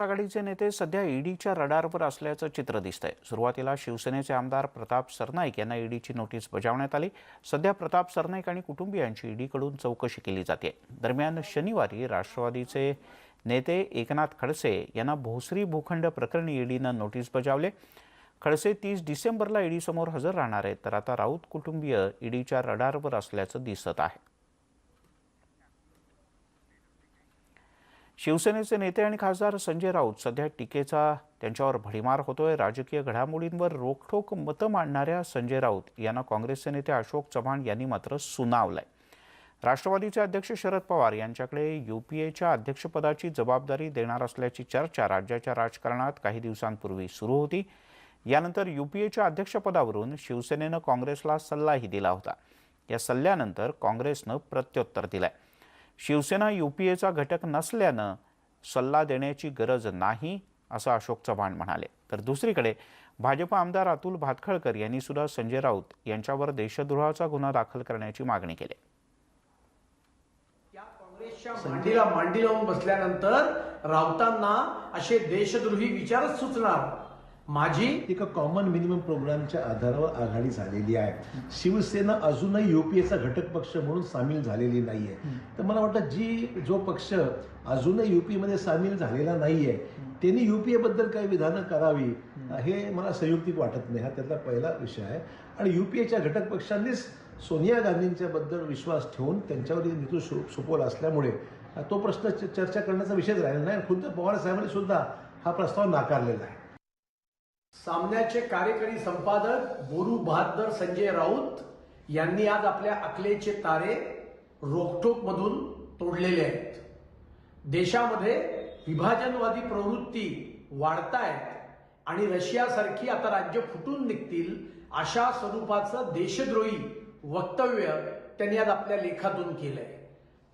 आघाडीचे नेते सध्या ईडीच्या रडारवर असल्याचं चित्र दिसतंय। सुरुवातीला शिवसेनेचे आमदार प्रताप सरनाईक यांना ईडीची नोटीस बजावण्यात आली। सध्या प्रताप सरनाईक आणि कुटुंबियांची ईडीकडून चौकशी केली जाते। दरम्यान शनिवारी राष्ट्रवादीचे नेते एकनाथ खडसे यांना भोसरी भूखंड प्रकरणी ईडीनं नोटीस बजावले। खडसे 30 डिसेंबरला ईडीसमोर हजर राहणार आहेत, तर आता राऊत कुटुंबीय ईडीच्या रडारवर असल्याचं दिसत आहे। शिवसेनेचे नेते आणि खासदार संजय राऊत सध्या टीकेचा त्यांच्यावर भडीमार होतोय। राजकीय घडामोडींवर रोखठोक मतं मांडणाऱ्या संजय राऊत यांना काँग्रेसचे नेते अशोक चव्हाण यांनी मात्र सुनावलंय। राष्ट्रवादीचे अध्यक्ष शरद पवार यांच्याकडे यूपीएच्या अध्यक्षपदाची जबाबदारी देणार असल्याची चर्चा राज्याच्या राजकारणात काही दिवसांपूर्वी सुरू होती। यानंतर यूपीएच्या अध्यक्षपदावरून शिवसेनेनं काँग्रेसला सल्लाही दिला होता। या सल्ल्यानंतर काँग्रेसनं प्रत्युत्तर दिलंय। शिवसेना यूपीएचा घटक नसल्यानं सल्ला देण्याची गरज नाही असं अशोक चव्हाण म्हणाले। तर दुसरीकडे भाजप आमदार अतुल भातखळकर यांनी सुद्धा संजय राऊत यांच्यावर देशद्रोहाचा गुन्हा दाखल करण्याची मागणी केली। या काँग्रेसच्या मांडीला मांडी लावून बसल्यानंतर राऊतांना असे देशद्रोही विचारच सुचणार। माझी एक कॉमन मिनिमम प्रोग्रामच्या आधारावर आघाडी झालेली आहे। शिवसेना अजूनही यूपीएचा घटक पक्ष म्हणून सामील झालेली नाहीये। तर मला वाटतं जो पक्ष अजूनही यूपीमध्ये सामील झालेला नाहीये त्यांनी यूपीए बद्दल काही विधानं करावी हे मला संयुक्तिक वाटत नाही। हा त्यातला पहिला विषय आहे। आणि यूपीएच्या घटक पक्षांनीच सोनिया गांधींच्या बद्दल विश्वास ठेवून त्यांच्यावर नेतृत्व सोपवलं असल्यामुळे तो प्रश्न चर्चा करण्याचा विषयच राहिला नाही। खुद्द पवार साहेबांनी सुद्धा हा प्रस्ताव नाकारलेला आहे। सामन्याचे कार्यकारी संपादक बोरू बहादर संजय राऊत यांनी आज आपल्या अकलेचे तारे रोखठोक मधून तोडलेले आहेत। देशामध्ये विभाजनवादी प्रवृत्ती वाढतायत आणि रशियासारखी आता राज्य फुटून निघतील अशा स्वरूपाचं देशद्रोही वक्तव्य त्यांनी आज आपल्या लेखातून केलंय।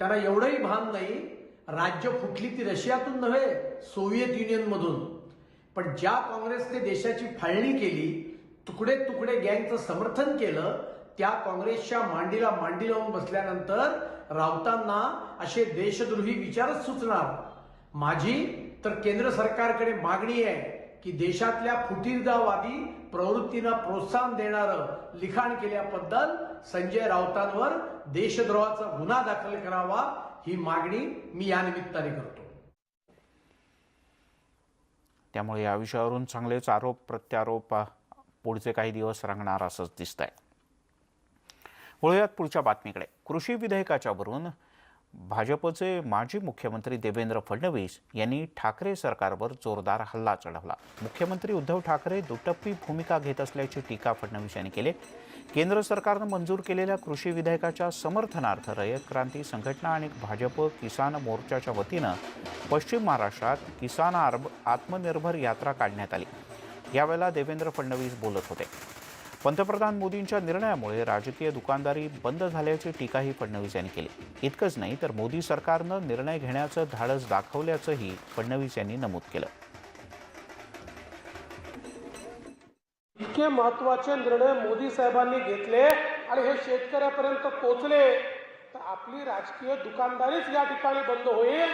त्यांना एवढंही भान नाही राज्य फुटली ती रशियातून नव्हे, सोव्हिएत युनियन मधून। पण ज्या काँग्रेसने देशाची फाळणी केली, तुकडे तुकडे गँगचं समर्थन केलं, त्या काँग्रेसच्या मांडीला मांडी लावून बसल्यानंतर राऊतांना असे देशद्रोही विचारच सुचणार। माझी तर केंद्र सरकारकडे मागणी आहे की देशातल्या फुटीरतावादी प्रवृत्तींना प्रोत्साहन देणारं लिखाण केल्याबद्दल संजय राऊतांवर देशद्रोहाचा गुन्हा दाखल करावा, ही मागणी मी या निमित्ताने करतो। त्यामुळे या विषयावरून चांगलेच आरोप प्रत्यारोप पुढचे काही दिवस रंगणार असंच दिसतंय। वळूयात पुढच्या बातमीकडे। कृषी विधेयकाच्या वरून भाजपचे माजी मुख्यमंत्री देवेंद्र फडणवीस यांनी ठाकरे सरकारवर जोरदार हल्ला चढवला। मुख्यमंत्री उद्धव ठाकरे दुटप्पी भूमिका घेत असल्याची टीका फडणवीस यांनी केली। केंद्र सरकारनं मंजूर केलेल्या कृषी विधेयकाच्या समर्थनार्थ रयत क्रांती संघटना आणि भाजप किसान मोर्चाच्या वतीनं पश्चिम महाराष्ट्रात किसान आत्मनिर्भर यात्रा काढण्यात आली। यावेळेला देवेंद्र फडणवीस बोलत होते। पंतप्रधान मोदींच्या निर्णयामुळे राजकीय दुकानदारी बंद झाल्याची टीकाही फडणवीस यांनी केली। इतकंच नाही तर मोदी सरकारनं निर्णय घेण्याचं धाडस दाखवल्याचंही फडणवीस यांनी नमूद केलं। इतके महत्त्वाचे निर्णय मोदी साहेबांनी घेतले आणि हे शेतकऱ्यापर्यंत पोहोचले तर आपली राजकीय दुकानदारीच या ठिकाणी बंद होईल।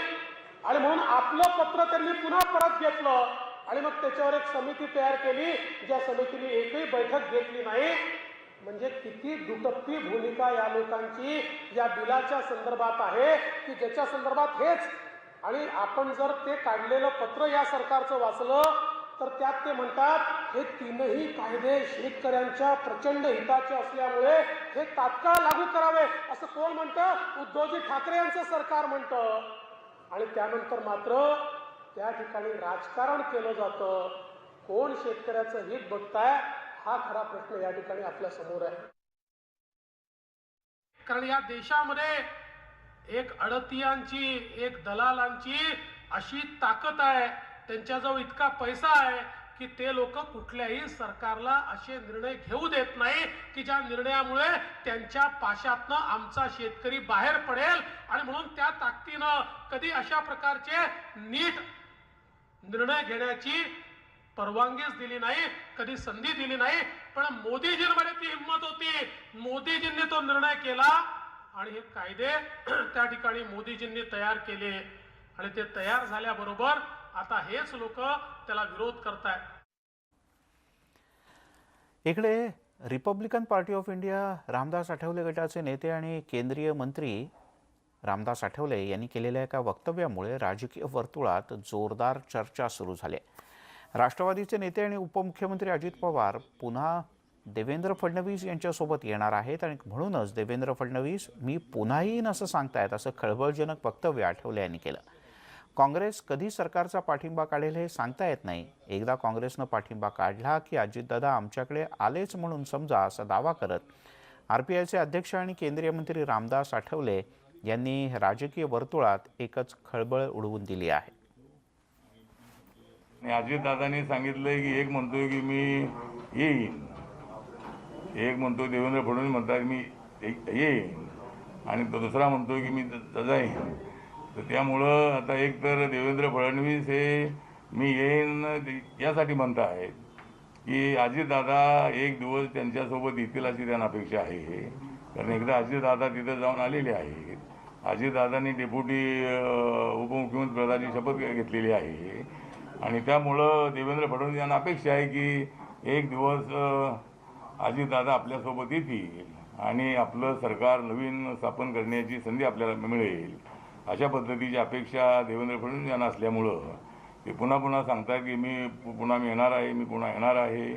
आणि म्हणून आपलं पत्र त्यांनी पुन्हा परत घेतलं आणि मग त्याच्यावर एक समिती तयार केली, ज्या समितीने एकही बैठक घेतली नाही। म्हणजे किती दुटप्पी भूमिका या लोकांची या बिलाच्या संदर्भात आहे की ज्याच्या संदर्भात हेच। आणि आपण जर ते काढलेलं पत्र या सरकारचं वाचलं तर त्यात ते म्हणतात हे तीनही कायदे शेतकऱ्यांच्या प्रचंड हिताचे असल्यामुळे हे तात्काळ लागू करावे असं कोण म्हणतं? उद्धवजी ठाकरे यांचं सरकार म्हणतं। आणि त्यानंतर मात्र त्या ठिकाणी राजकारण केलं जातं। कोण शेतकऱ्याचं हित बघताय हा खरा प्रश्न या ठिकाणी आपल्या समोर आहे। कारण या देशामध्ये एक अडतियांची, एक दलालांची अशी ताकद आहे, त्यांच्याजवळ इतका पैसा आहे की ते लोक कुठल्याही सरकारला असे निर्णय घेऊ देत नाही की ज्या निर्णयामुळे त्यांच्या पाशातनं आमचा शेतकरी बाहेर पडेल। आणि म्हणून त्या ताकदीनं कधी अशा प्रकारचे नीट निर्णय घेण्याची परवानगीच दिली नाही, कधी संधी दिली नाही। पण मोदीजींमध्ये ती हिंमत होती, मोदीजींनी तो निर्णय केला आणि हे कायदे त्या ठिकाणी मोदीजींनी तयार केले आणि ते तयार झाल्याबरोबर आता हेच लोक त्याला विरोध करतायत. इकडे Republican party of India Ramdas Athawale गटाचे नेते आणि केंद्रीय मंत्री रामदास आठवले यांनी केलेल्या एका वक्तव्यामुळे राजकीय वर्तुळात जोरदार चर्चा सुरू झाली. राष्ट्रवादीचे नेते आणि उपमुख्यमंत्री अजित पवार पुन्हा देवेंद्र फडणवीस यांच्यासोबत येणार आहेत आणि म्हणूनच देवेंद्र फडणवीस मी पुन्हा येईन असं सांगतायत, असं खळबळजनक वक्तव्य आठवले यांनी केलं. काँग्रेस कधी सरकारचा पाठिंबा काढेल हे सांगता येत नाही. एकदा काँग्रेसनं पाठिंबा काढला की अजितदादा आमच्याकडे आलेच म्हणून समजा असा दावा करत RPIचे अध्यक्ष आणि केंद्रीय मंत्री रामदास आठवले यांनी राजकीय वर्तुळात एकच खळबळ उडवून दिली आहे. अजितदादांनी सांगितलंय की एक म्हणतोय की मी येईन, एक म्हणतो देवेंद्र फडणवीस म्हणतात मी येईन आणि तो दुसरा म्हणतोय की मी जाईन. तर त्यामुळं आता एक तर देवेंद्र फडणवीस हे मी येईन यासाठी म्हणत आहेत की अजितदादा एक दिवस त्यांच्यासोबत येतील अशी त्यांना अपेक्षा आहे. कारण एकदा अजितदादा तिथं जाऊन आलेले आहेत. अजितदादांनी डेप्युटी उपमुख्यमंत्री पदाची शपथ घेतलेली आहे आणि त्यामुळं देवेंद्र फडणवीस यांना अपेक्षा आहे की एक दिवस अजितदादा आपल्यासोबत येतील आणि आपलं सरकार नवीन स्थापन करण्याची संधी आपल्याला मिळेल अशा पद्धतीची अपेक्षा देवेंद्र फडणवीस यांना असल्यामुळं ते पुन्हा पुन्हा सांगतात की मी पुन्हा येणार आहे, मी पुन्हा येणार आहे.